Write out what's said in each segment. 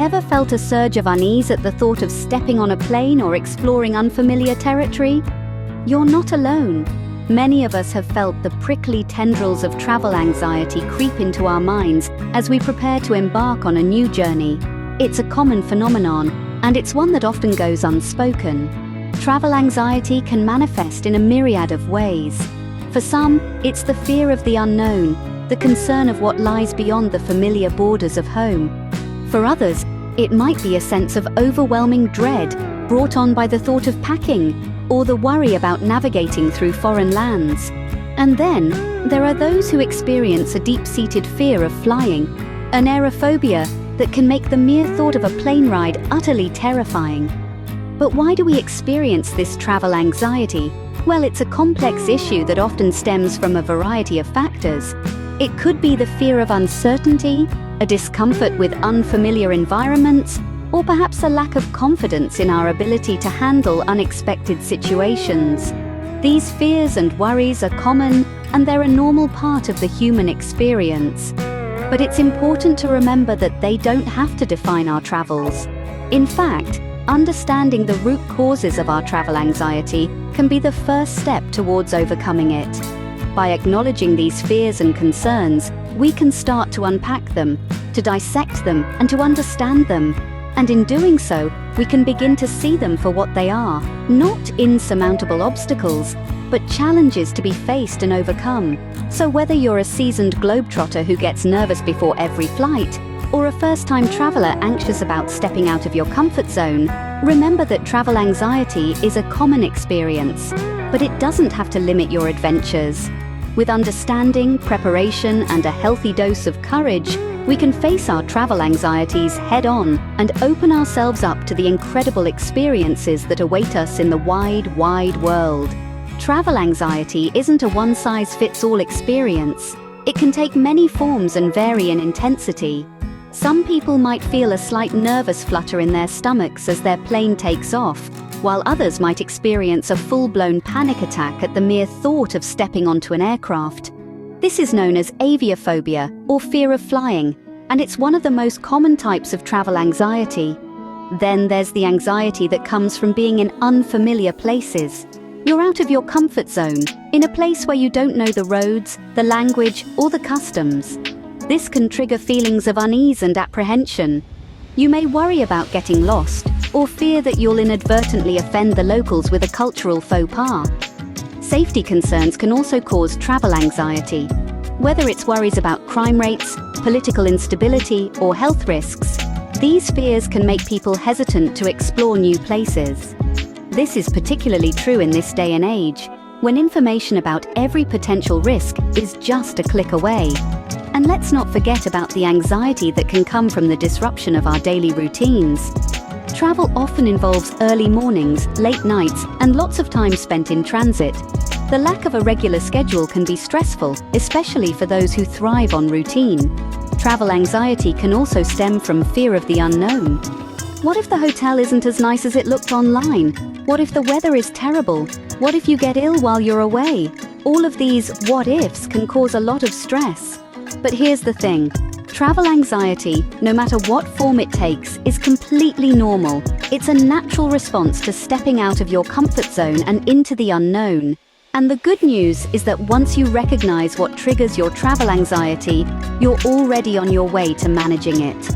Ever felt a surge of unease at the thought of stepping on a plane or exploring unfamiliar territory? You're not alone. Many of us have felt the prickly tendrils of travel anxiety creep into our minds as we prepare to embark on a new journey. It's a common phenomenon, and it's one that often goes unspoken. Travel anxiety can manifest in a myriad of ways. For some, it's the fear of the unknown, the concern of what lies beyond the familiar borders of home. For others, it might be a sense of overwhelming dread brought on by the thought of packing or the worry about navigating through foreign lands. And then, there are those who experience a deep-seated fear of flying, an aerophobia that can make the mere thought of a plane ride utterly terrifying. But why do we experience this travel anxiety? Well, it's a complex issue that often stems from a variety of factors. It could be the fear of uncertainty, a discomfort with unfamiliar environments, or perhaps a lack of confidence in our ability to handle unexpected situations. These fears and worries are common, and they're a normal part of the human experience. But it's important to remember that they don't have to define our travels. In fact, understanding the root causes of our travel anxiety can be the first step towards overcoming it. By acknowledging these fears and concerns, we can start to unpack them, to dissect them, and to understand them. And in doing so, we can begin to see them for what they are, not insurmountable obstacles, but challenges to be faced and overcome. So whether you're a seasoned globetrotter who gets nervous before every flight, or a first-time traveler anxious about stepping out of your comfort zone, remember that travel anxiety is a common experience, but it doesn't have to limit your adventures. With understanding, preparation, and a healthy dose of courage, we can face our travel anxieties head-on and open ourselves up to the incredible experiences that await us in the wide, wide world. Travel anxiety isn't a one-size-fits-all experience. It can take many forms and vary in intensity. Some people might feel a slight nervous flutter in their stomachs as their plane takes off, while others might experience a full-blown panic attack at the mere thought of stepping onto an aircraft. This is known as aviophobia, or fear of flying, and it's one of the most common types of travel anxiety. Then there's the anxiety that comes from being in unfamiliar places. You're out of your comfort zone, in a place where you don't know the roads, the language, or the customs. This can trigger feelings of unease and apprehension. You may worry about getting lost, or fear that you'll inadvertently offend the locals with a cultural faux pas. Safety concerns can also cause travel anxiety. Whether it's worries about crime rates, political instability, or health risks, these fears can make people hesitant to explore new places. This is particularly true in this day and age, when information about every potential risk is just a click away. And let's not forget about the anxiety that can come from the disruption of our daily routines. Travel often involves early mornings, late nights, and lots of time spent in transit. The lack of a regular schedule can be stressful, especially for those who thrive on routine. Travel anxiety can also stem from fear of the unknown. What if the hotel isn't as nice as it looked online? What if the weather is terrible? What if you get ill while you're away? All of these what-ifs can cause a lot of stress. But here's the thing. Travel anxiety, no matter what form it takes, is completely normal. It's a natural response to stepping out of your comfort zone and into the unknown. And the good news is that once you recognize what triggers your travel anxiety, you're already on your way to managing it.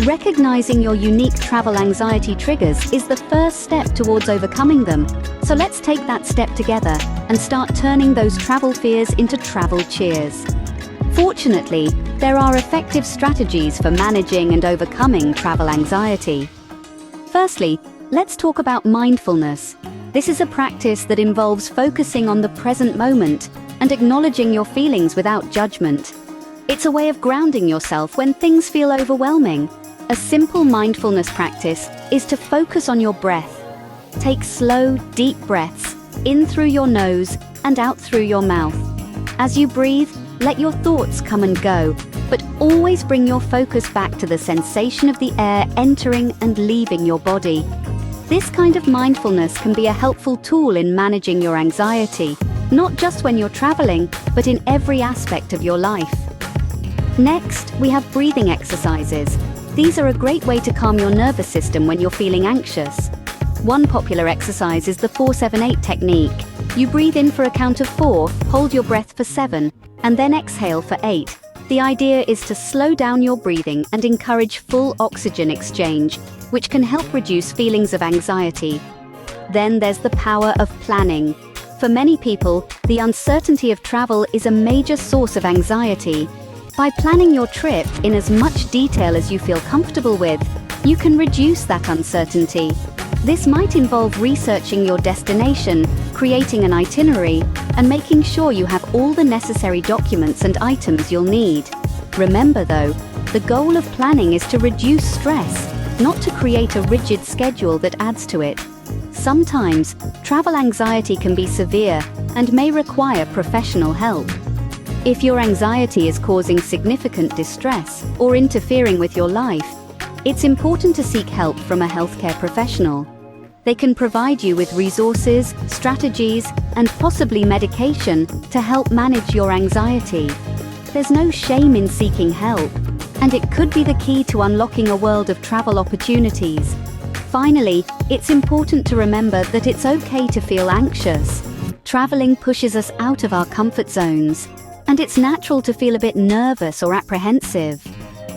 Recognizing your unique travel anxiety triggers is the first step towards overcoming them. So let's take that step together and start turning those travel fears into travel cheers. Fortunately, there are effective strategies for managing and overcoming travel anxiety. Firstly, let's talk about mindfulness. This is a practice that involves focusing on the present moment and acknowledging your feelings without judgment. It's a way of grounding yourself when things feel overwhelming. A simple mindfulness practice is to focus on your breath. Take slow, deep breaths, in through your nose and out through your mouth. As you breathe, let your thoughts come and go, but always bring your focus back to the sensation of the air entering and leaving your body. This kind of mindfulness can be a helpful tool in managing your anxiety, not just when you're traveling, but in every aspect of your life. Next, we have breathing exercises. These are a great way to calm your nervous system when you're feeling anxious. One popular exercise is the 4-7-8 technique. You breathe in for a count of 4, hold your breath for 7, and then exhale for 8. The idea is to slow down your breathing and encourage full oxygen exchange, which can help reduce feelings of anxiety. Then there's the power of planning. For many people, the uncertainty of travel is a major source of anxiety. By planning your trip in as much detail as you feel comfortable with, you can reduce that uncertainty. This might involve researching your destination, creating an itinerary, and making sure you have all the necessary documents and items you'll need. Remember though, the goal of planning is to reduce stress, not to create a rigid schedule that adds to it. Sometimes, travel anxiety can be severe and may require professional help. If your anxiety is causing significant distress or interfering with your life, it's important to seek help from a healthcare professional. They can provide you with resources, strategies, and possibly medication to help manage your anxiety. There's no shame in seeking help, and it could be the key to unlocking a world of travel opportunities. Finally, it's important to remember that it's okay to feel anxious. Traveling pushes us out of our comfort zones, and it's natural to feel a bit nervous or apprehensive.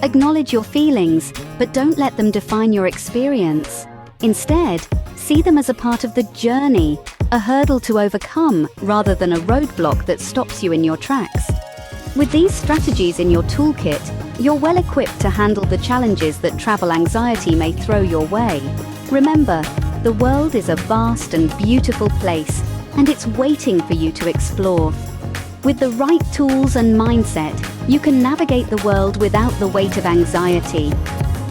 Acknowledge your feelings, but don't let them define your experience. Instead, see them as a part of the journey, a hurdle to overcome rather than a roadblock that stops you in your tracks. With these strategies in your toolkit, you're well equipped to handle the challenges that travel anxiety may throw your way. Remember, the world is a vast and beautiful place, and it's waiting for you to explore. With the right tools and mindset, you can navigate the world without the weight of anxiety.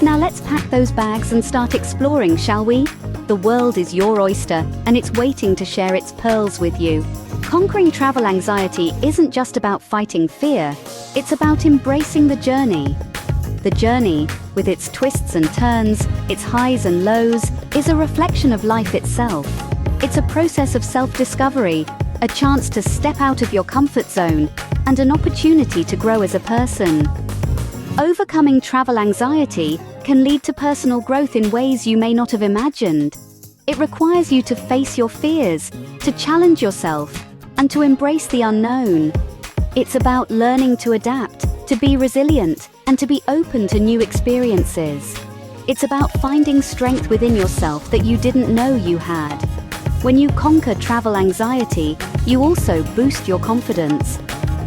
Now let's pack those bags and start exploring, shall we? The world is your oyster, and it's waiting to share its pearls with you. Conquering travel anxiety isn't just about fighting fear, it's about embracing the journey. The journey, with its twists and turns, its highs and lows, is a reflection of life itself. It's a process of self-discovery, a chance to step out of your comfort zone, and an opportunity to grow as a person. Overcoming travel anxiety can lead to personal growth in ways you may not have imagined. It requires you to face your fears, to challenge yourself, and to embrace the unknown. It's about learning to adapt, to be resilient, and to be open to new experiences. It's about finding strength within yourself that you didn't know you had. When you conquer travel anxiety, you also boost your confidence.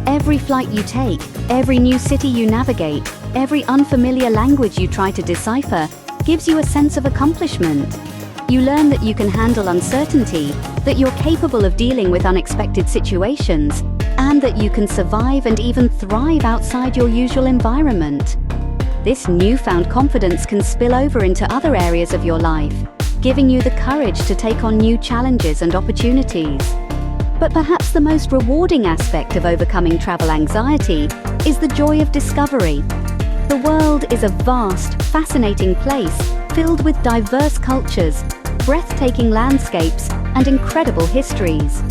Every flight you take, every new city you navigate, every unfamiliar language you try to decipher gives you a sense of accomplishment. You learn that you can handle uncertainty, that you're capable of dealing with unexpected situations, and that you can survive and even thrive outside your usual environment. This newfound confidence can spill over into other areas of your life, giving you the courage to take on new challenges and opportunities. But perhaps the most rewarding aspect of overcoming travel anxiety is the joy of discovery. The world is a vast, fascinating place filled with diverse cultures, breathtaking landscapes, and incredible histories.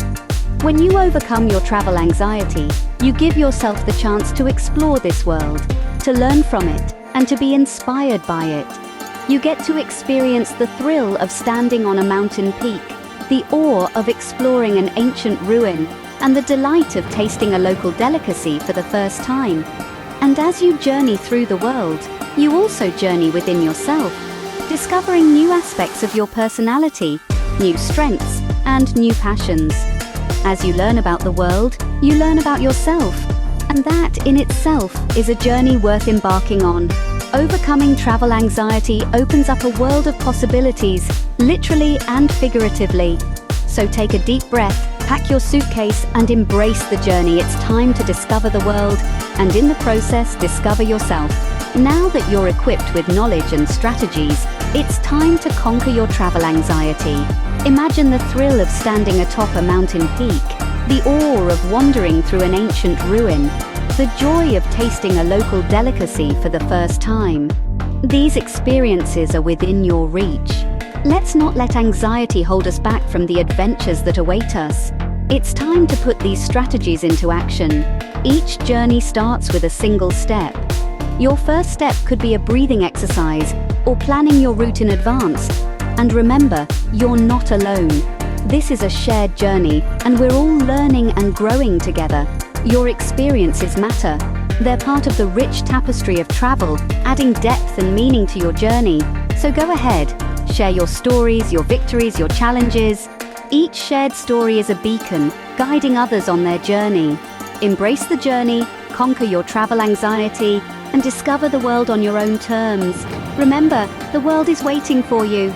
When you overcome your travel anxiety, you give yourself the chance to explore this world, to learn from it, and to be inspired by it. You get to experience the thrill of standing on a mountain peak, the awe of exploring an ancient ruin, and the delight of tasting a local delicacy for the first time. And as you journey through the world, you also journey within yourself, discovering new aspects of your personality, new strengths, and new passions. As you learn about the world, you learn about yourself, and that in itself is a journey worth embarking on. Overcoming travel anxiety opens up a world of possibilities, literally and figuratively. So take a deep breath, pack your suitcase, and embrace the journey. It's time to discover the world, and in the process, discover yourself. Now that you're equipped with knowledge and strategies, it's time to conquer your travel anxiety. Imagine the thrill of standing atop a mountain peak, the awe of wandering through an ancient ruin, the joy of tasting a local delicacy for the first time. These experiences are within your reach. Let's not let anxiety hold us back from the adventures that await us. It's time to put these strategies into action. Each journey starts with a single step. Your first step could be a breathing exercise or planning your route in advance. And remember, you're not alone. This is a shared journey, and we're all learning and growing together. Your experiences matter. They're part of the rich tapestry of travel, adding depth and meaning to your journey. So go ahead, share your stories, your victories, your challenges. Each shared story is a beacon, guiding others on their journey. Embrace the journey, conquer your travel anxiety, and discover the world on your own terms. Remember, the world is waiting for you.